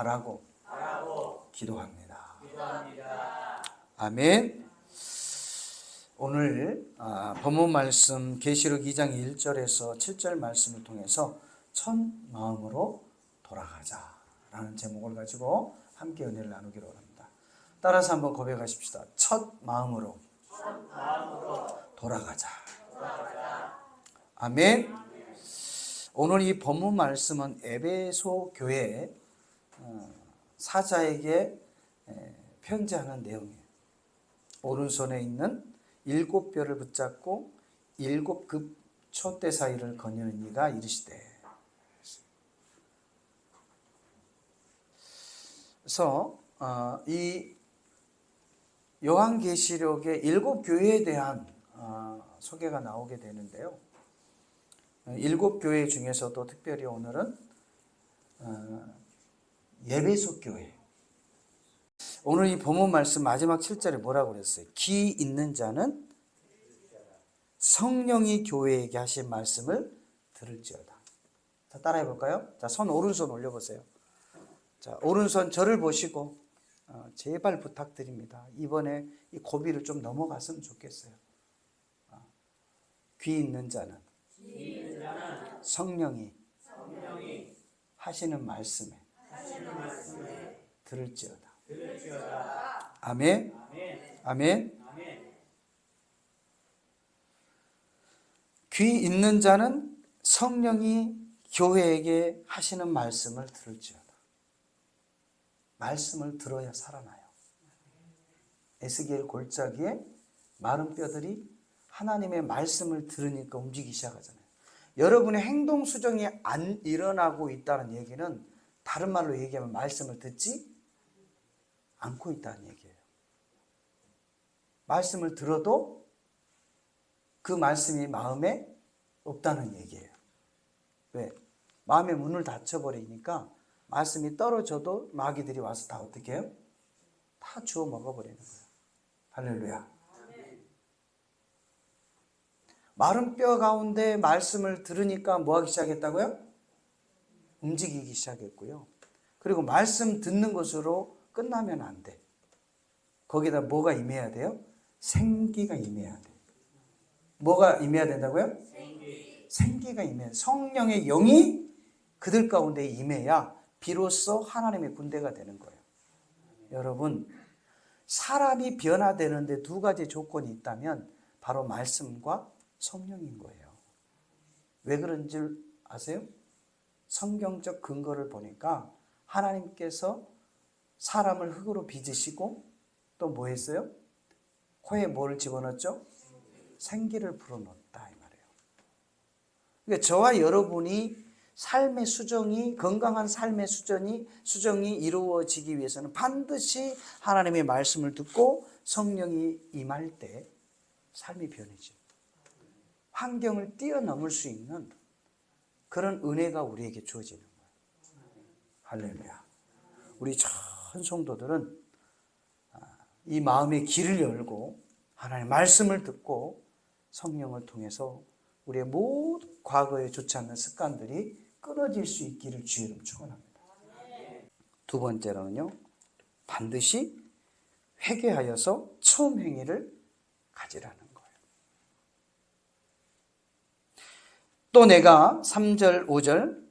바라고 기도합니다. 아멘. 오늘 본문 말씀 계시록 2장 1절에서 7절 말씀을 통해서 첫 마음으로 돌아가자라는 제목을 가지고 함께 은혜를 나누기로 합니다. 따라서 한번 고백하십시다. 첫 마음으로 돌아가자. 아멘. 오늘 이 본문 말씀은 에베소 교회 사자에게 편지하는 내용이에요. 오른손에 있는 7뼈를 붙잡고 7급 촛대 사이를 거니는 이가 이르시되. 그래서 이 요한계시록의 7교회에 대한 소개가 나오게 되는데요. 7교회 중에서도 특별히 오늘은 에베소 교회. 오늘 이 본문 말씀 마지막 7절에 뭐라고 그랬어요? 귀 있는 자는 성령이 교회에게 하신 말씀을 들을지어다. 자, 따라해 볼까요? 자, 오른손 올려보세요. 자, 오른손 저를 보시고 제발 부탁드립니다. 이번에 이 고비를 좀 넘어갔으면 좋겠어요. 귀 있는 자는 성령이 하시는 말씀에 들을지어다. 아멘. 아멘. 귀 있는 자는 성령이 교회에게 하시는 말씀을 들을지어다. 말씀을 들어야 살아나요. 에스겔 골짜기에 마른 뼈들이 하나님의 말씀을 들으니까 움직이기 시작하잖아요. 여러분의 행동 수정이 안 일어나고 있다는 얘기는 다른 말로 얘기하면 말씀을 듣지 않고 있다는 얘기예요. 말씀을 들어도 그 말씀이 마음에 없다는 얘기예요. 왜? 마음의 문을 닫혀버리니까 말씀이 떨어져도 마귀들이 와서 다 어떻게 해요? 다 주워 먹어버리는 거예요. 할렐루야. 마른 뼈 가운데 말씀을 들으니까 뭐 하기 시작했다고요? 움직이기 시작했고요. 그리고 말씀 듣는 것으로 끝나면 안 돼. 거기다 뭐가 임해야 돼요? 생기가 임해야 돼. 뭐가 임해야 된다고요? 생기가 임해야 돼. 성령의 영이 그들 가운데 임해야 비로소 하나님의 군대가 되는 거예요. 여러분, 사람이 변화되는데 두 가지 조건이 있다면 바로 말씀과 성령인 거예요. 왜 그런 줄 아세요? 성경적 근거를 보니까 하나님께서 사람을 흙으로 빚으시고 또 뭐 했어요? 코에 뭐를 집어넣었죠? 생기를 불어넣었다 이 말이에요. 그러니까 저와 여러분이 삶의 수정이, 건강한 삶의 수정이 이루어지기 위해서는 반드시 하나님의 말씀을 듣고 성령이 임할 때 삶이 변해져요. 환경을 뛰어넘을 수 있는 그런 은혜가 우리에게 주어지는 거예요. 할렐루야. 우리 전 성도들은 이 마음의 길을 열고 하나님의 말씀을 듣고 성령을 통해서 우리의 모든 과거에 좋지 않는 습관들이 끊어질 수 있기를 주의 이름 축원합니다. 두 번째로는요, 반드시 회개하여서 처음 행위를 가지라는 거예요. 또 내가 3절 5절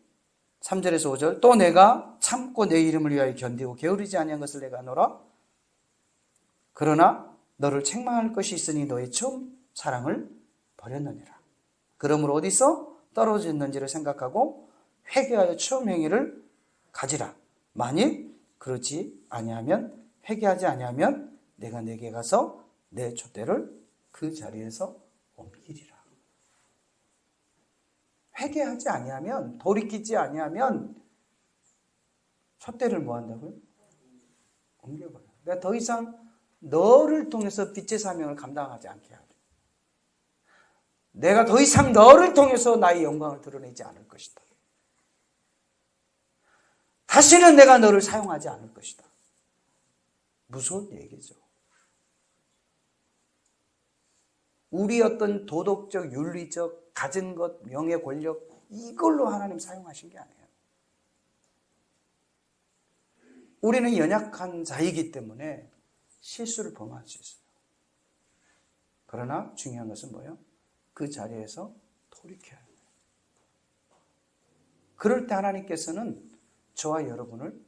3절에서 5절 또 내가 참고 내 이름을 위하여 견디고 게으르지 아니한 것을 내가 아노라. 그러나 너를 책망할 것이 있으니 너의 처음 사랑을 버렸느니라. 그러므로 어디서 떨어졌는지를 생각하고 회개하여 처음 행위를 가지라. 만일 그렇지 아니하면 회개하지 아니하면 내가 내게 가서 내 촛대를 그 자리에서 옮기리라. 회개하지 아니하면, 돌이키지 아니하면 촛대를 뭐 한다고요? 옮겨버려요. 그러니까 더 이상 너를 통해서 빛의 사명을 감당하지 않게 하죠. 내가 더 이상 너를 통해서 나의 영광을 드러내지 않을 것이다. 다시는 내가 너를 사용하지 않을 것이다. 무서운 얘기죠. 우리 어떤 도덕적, 윤리적, 가진 것, 명예, 권력 이걸로 하나님 사용하신 게 아니에요. 우리는 연약한 자이기 때문에 실수를 범할 수 있어요. 그러나 중요한 것은 뭐예요? 그 자리에서 돌이켜야 해요. 그럴 때 하나님께서는 저와 여러분을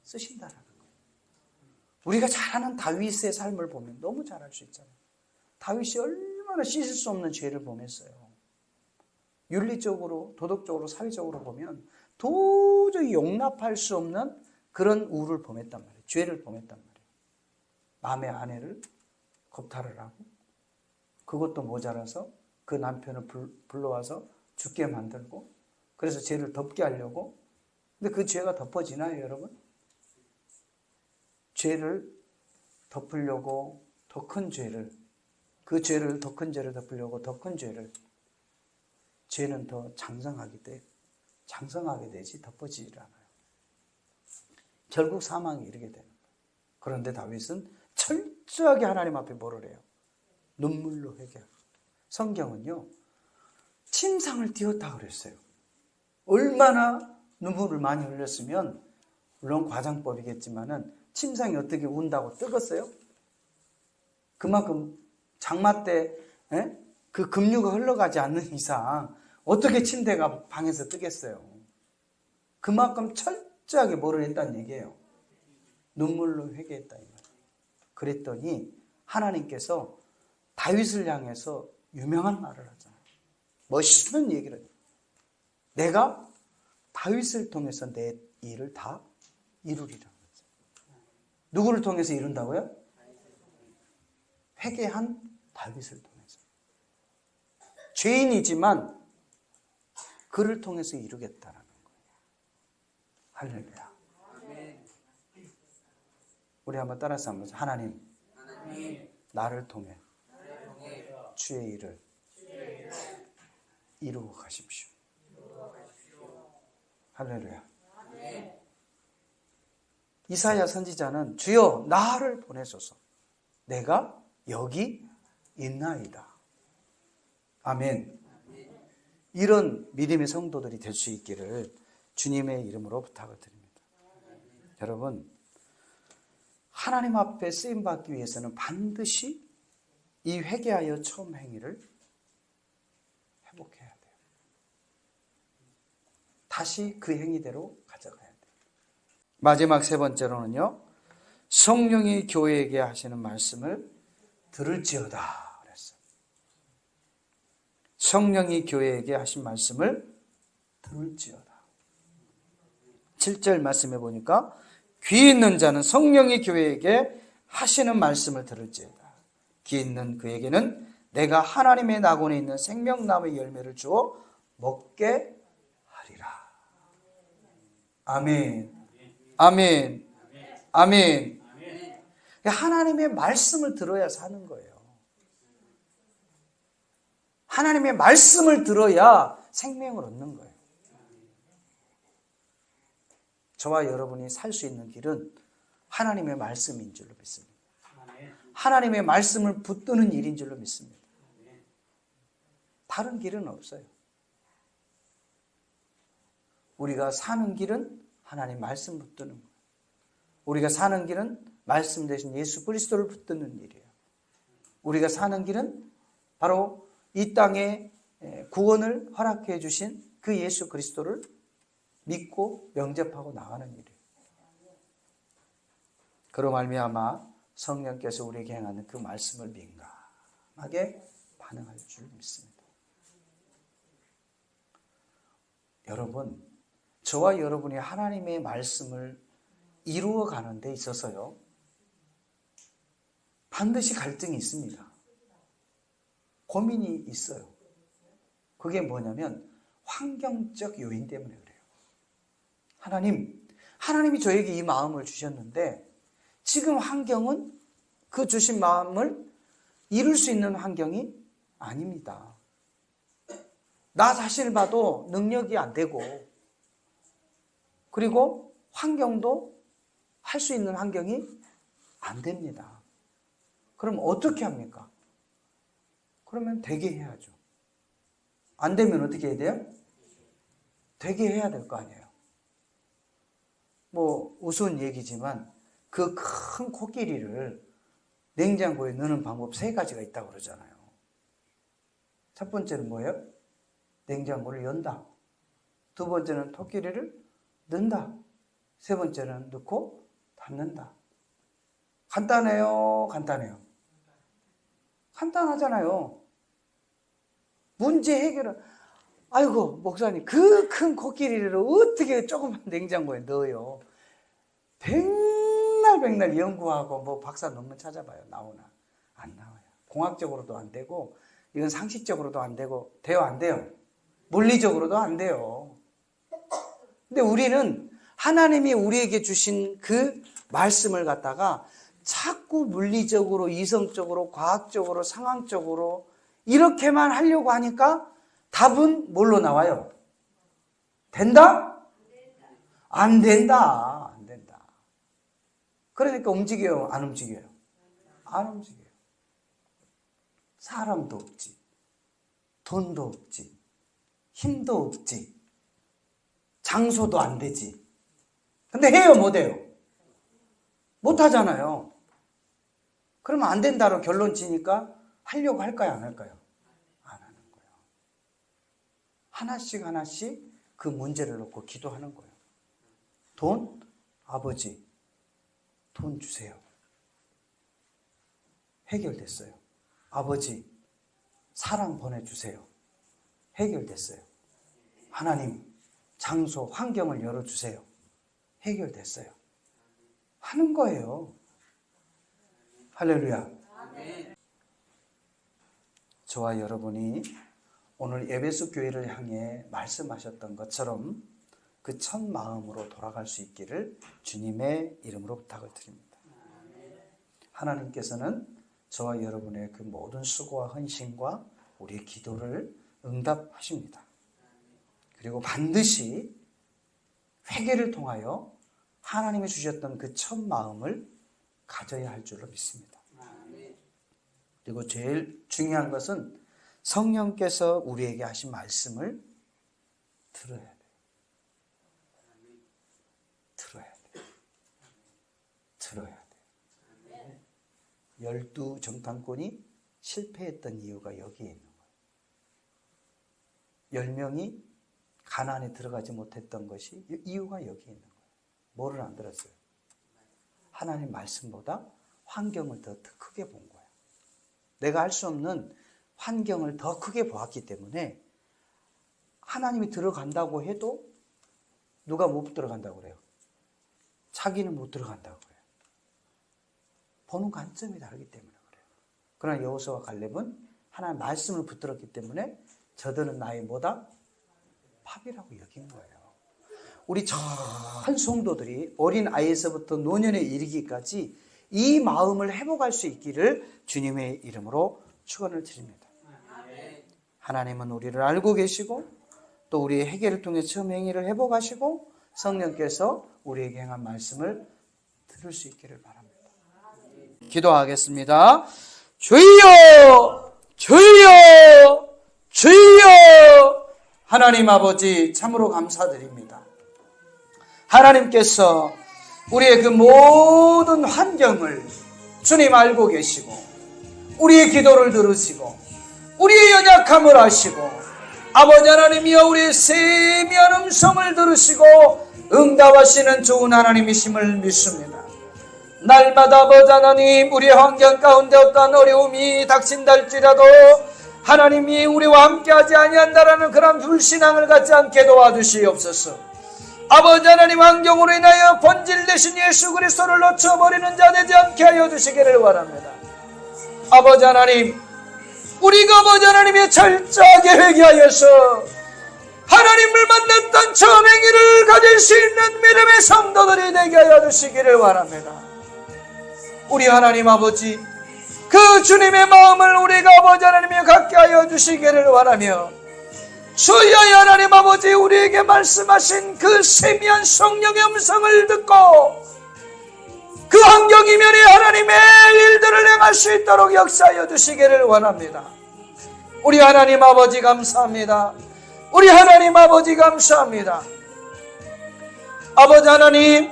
쓰신다는 거예요. 우리가 잘 아는 다윗의 삶을 보면 너무 잘 알 수 있잖아요. 다윗이 얼마나 씻을 수 없는 죄를 범했어요. 윤리적으로, 도덕적으로, 사회적으로 보면 도저히 용납할 수 없는 그런 우를 범했단 말이에요. 죄를 범했단 말이에요. 남의 아내를 겁탈을 하고, 그것도 모자라서 그 남편을 불러와서 죽게 만들고, 그래서 죄를 덮게 하려고. 근데 그 죄가 덮어지나요, 여러분? 죄를 덮으려고 더 큰 죄를, 그 죄를, 더 큰 죄를 덮으려고 더 큰 죄를, 죄는 더 장성하게 되지 덮어지질 않아요. 결국 사망에 이르게 되는 거예요. 그런데 다윗은 철저하게 하나님 앞에 뭐를 해요? 눈물로 회개하고. 성경은요, 침상을 띄었다 그랬어요. 얼마나 눈물을 많이 흘렸으면, 물론 과장법이겠지만은 침상이 어떻게 운다고 뜨겠어요? 그만큼 장마 때 그 급류가 흘러가지 않는 이상 어떻게 침대가 방에서 뜨겠어요? 그만큼 철저하게 뭐를 했다는 얘기예요? 눈물로 회개했다 이 말이에요. 그랬더니 하나님께서 다윗을 향해서 유명한 말을 하잖아요. 멋있는 얘기를 해요. 내가 다윗을 통해서 내 일을 다 이루리라. 누구를 통해서 이룬다고요? 회개한 다윗을 통해서. 죄인이지만 그를 통해서 이루겠다라는 거예요. 할렐루야. 우리 한번 따라서 한번 하나님, 나를 통해 주의 일을 이루어 가십시오. 할렐루야. 이사야 선지자는 주여 나를 보내소서, 내가 여기 있나이다. 아멘. 이런 믿음의 성도들이 될 수 있기를 주님의 이름으로 부탁을 드립니다. 여러분, 하나님 앞에 쓰임받기 위해서는 반드시 이 회개하여 처음 행위를 회복해야 돼요. 다시 그 행위대로 가져가야 돼요. 마지막 세 번째로는요, 성령이 교회에게 하시는 말씀을 들을지어다 그랬어요. 성령이 교회에게 하신 말씀을 들을지어다. 7절 말씀해 보니까 귀 있는 자는 성령이 교회에게 하시는 말씀을 들을지어다. 귀 있는 그에게는 내가 하나님의 낙원에 있는 생명나무의 열매를 주어 먹게 하리라. 아멘. 아멘. 아멘. 하나님의 말씀을 들어야 사는 거예요. 하나님의 말씀을 들어야 생명을 얻는 거예요. 저와 여러분이 살 수 있는 길은 하나님의 말씀인 줄로 믿습니다. 하나님의 말씀을 붙드는 일인 줄로 믿습니다. 다른 길은 없어요. 우리가 사는 길은 하나님 말씀 붙드는 거예요. 우리가 사는 길은 말씀 대신 예수 그리스도를 붙드는 일이에요. 우리가 사는 길은 바로 이 땅에 구원을 허락해 주신 그 예수 그리스도를 믿고 영접하고 나가는 일이에요. 그로 말미암아 성령께서 우리에게 행하는 그 말씀을 민감하게 반응할 줄 믿습니다. 여러분, 저와 여러분이 하나님의 말씀을 이루어 가는 데 있어서요, 반드시 갈등이 있습니다. 고민이 있어요. 그게 뭐냐면 환경적 요인 때문에 그래요. 하나님이 저에게 이 마음을 주셨는데 지금 환경은 그 주신 마음을 이룰 수 있는 환경이 아닙니다. 나 자신을 봐도 능력이 안 되고, 그리고 환경도 할 수 있는 환경이 안 됩니다. 그럼 어떻게 합니까? 그러면 되게 해야죠. 안 되면 어떻게 해야 돼요? 되게 해야 될 거 아니에요. 뭐 우스운 얘기지만 그 큰 코끼리를 냉장고에 넣는 방법 3가지가 있다고 그러잖아요. 첫 번째는 뭐예요? 냉장고를 연다. 두 번째는 토끼리를 넣는다. 세 번째는 넣고 닫는다. 간단해요? 간단해요? 간단하잖아요. 문제 해결은, 아이고 목사님 그 큰 코끼리를 어떻게 조그만 냉장고에 넣어요? 백날 연구하고 뭐 박사 논문 찾아봐요. 나오나? 안 나와요. 공학적으로도 안 되고 이건 상식적으로도 안 되고 돼요? 안 돼요? 물리적으로도 안 돼요. 근데 우리는 하나님이 우리에게 주신 그 말씀을 갖다가 자꾸 물리적으로, 이성적으로, 과학적으로, 상황적으로 이렇게만 하려고 하니까 답은 뭘로 나와요? 된다? 안 된다. 안 된다. 그러니까 움직여요? 안 움직여요? 안 움직여요. 사람도 없지. 돈도 없지. 힘도 없지. 장소도 안 되지. 근데 해요? 못 해요? 못 하잖아요. 그러면 안 된다로 결론 지니까 하려고 할까요? 안 할까요? 안 하는 거예요. 하나씩 그 문제를 놓고 기도하는 거예요. 돈? 아버지, 돈 주세요. 해결됐어요. 아버지, 사랑 보내주세요. 해결됐어요. 하나님, 장소, 환경을 열어주세요. 해결됐어요. 하는 거예요. 할렐루야. 저와 여러분이 오늘 에베소 교회를 향해 말씀하셨던 것처럼 그 첫 마음으로 돌아갈 수 있기를 주님의 이름으로 부탁을 드립니다. 하나님께서는 저와 여러분의 그 모든 수고와 헌신과 우리의 기도를 응답하십니다. 그리고 반드시 회개를 통하여 하나님이 주셨던 그 첫 마음을 가져야 할 줄로 믿습니다. 그리고 제일 중요한 것은 성령께서 우리에게 하신 말씀을 들어야 돼요. 들어야 돼요. 12 정탐꾼이 실패했던 이유가 여기에 있는 거예요. 10명이 가나안에 들어가지 못했던 것이 이유가 여기에 있는 거예요. 뭐를 안 들었어요? 하나님 말씀보다 환경을 더 크게 본 거예요. 내가 할 수 없는 환경을 더 크게 보았기 때문에 하나님이 들어간다고 해도 누가 못 들어간다고 그래요? 자기는 못 들어간다고 그래요. 보는 관점이 다르기 때문에 그래요. 그러나 여호수아와 갈렙은 하나님 말씀을 붙들었기 때문에 저들은 나의 뭐다? 팝이라고 여긴 거예요. 우리 전 성도들이 어린 아이에서부터 노년에 이르기까지 이 마음을 회복할 수 있기를 주님의 이름으로 축원을 드립니다. 하나님은 우리를 알고 계시고 또 우리의 회개를 통해 처음 행위를 회복하시고 성령께서 우리에게 행한 말씀을 들을 수 있기를 바랍니다. 기도하겠습니다. 주여! 주여! 주여! 하나님 아버지 참으로 감사드립니다. 하나님께서 우리의 그 모든 환경을 주님 알고 계시고 우리의 기도를 들으시고 우리의 연약함을 아시고 아버지 하나님이여 우리의 세미한 음성을 들으시고 응답하시는 좋은 하나님이심을 믿습니다. 날마다 아버지 하나님 우리의 환경 가운데 어떠한 어려움이 닥친다 할지라도 하나님이 우리와 함께하지 아니한다라는 그런 불신앙을 갖지 않게 도와주시옵소서. 아버지 하나님 환경으로 인하여 본질되신 예수 그리스도를 놓쳐버리는 자 되지 않게 하여 주시기를 바랍니다. 아버지 하나님 우리가 아버지 하나님의 철저하게 회개하여서 하나님을 만났던 처음 행위를 가질 수 있는 믿음의 성도들이 되게 하여 주시기를 바랍니다. 우리 하나님 아버지 그 주님의 마음을 우리가 아버지 하나님이 갖게 하여 주시기를 바라며 주여 하나님 아버지 우리에게 말씀하신 그 세미한 성령의 음성을 듣고 그 환경이면에 하나님의 일들을 행할 수 있도록 역사하여 주시기를 원합니다. 우리 하나님 아버지 감사합니다. 우리 하나님 아버지 감사합니다. 아버지 하나님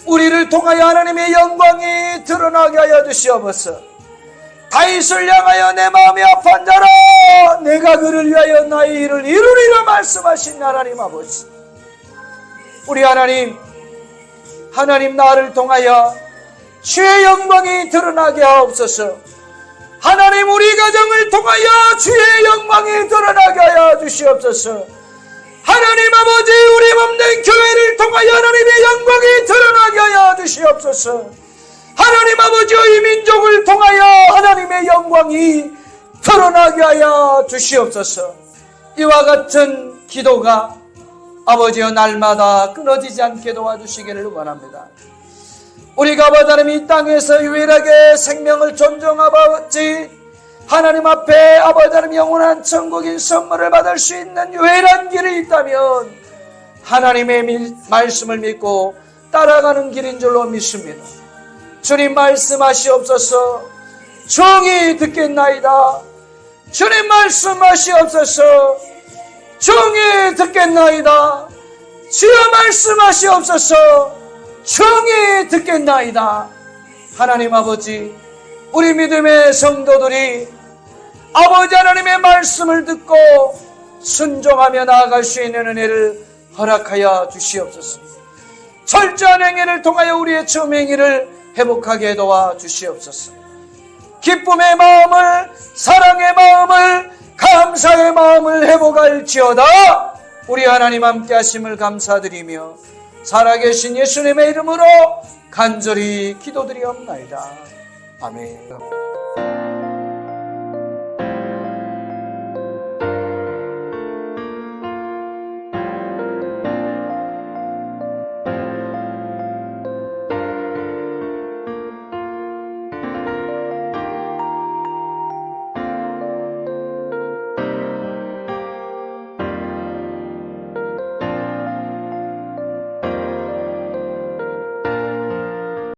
우리를 통하여 하나님의 영광이 드러나게 하여 주시옵소서. 다윗을 향하여 내 마음이 아픈 자라 내가 그를 위하여 나의 일을 이루리라 말씀하신 하나님 아버지, 우리 하나님 나를 통하여 주의 영광이 드러나게 하옵소서. 하나님 우리 가정을 통하여 주의 영광이 드러나게 하여 주시옵소서. 하나님 아버지 우리 몸된 교회를 통하여 하나님의 영광이 드러나게 하여 주시옵소서. 하나님 아버지 이 민족을 통하여 하나님의 영광이 드러나게 하여 주시옵소서. 이와 같은 기도가 아버지여 날마다 끊어지지 않게 도와주시기를 원합니다. 우리가 아버지 하나님 이 땅에서 유일하게 생명을 존중하지 하나님 앞에 아버지 하나님 영원한 천국인 선물을 받을 수 있는 유일한 길이 있다면 하나님의 말씀을 믿고 따라가는 길인 줄로 믿습니다. 주님 말씀하시옵소서. 종이 듣겠나이다. 주님 말씀하시옵소서. 종이 듣겠나이다. 주여 말씀하시옵소서. 종이 듣겠나이다. 하나님 아버지 우리 믿음의 성도들이 아버지 하나님의 말씀을 듣고 순종하며 나아갈 수 있는 은혜를 허락하여 주시옵소서. 철저한 행위를 통하여 우리의 처음 행위를 회복하게 도와 주시옵소서. 기쁨의 마음을, 사랑의 마음을, 감사의 마음을 회복할지어다. 우리 하나님 함께 하심을 감사드리며 살아계신 예수님의 이름으로 간절히 기도드리옵나이다. 아멘.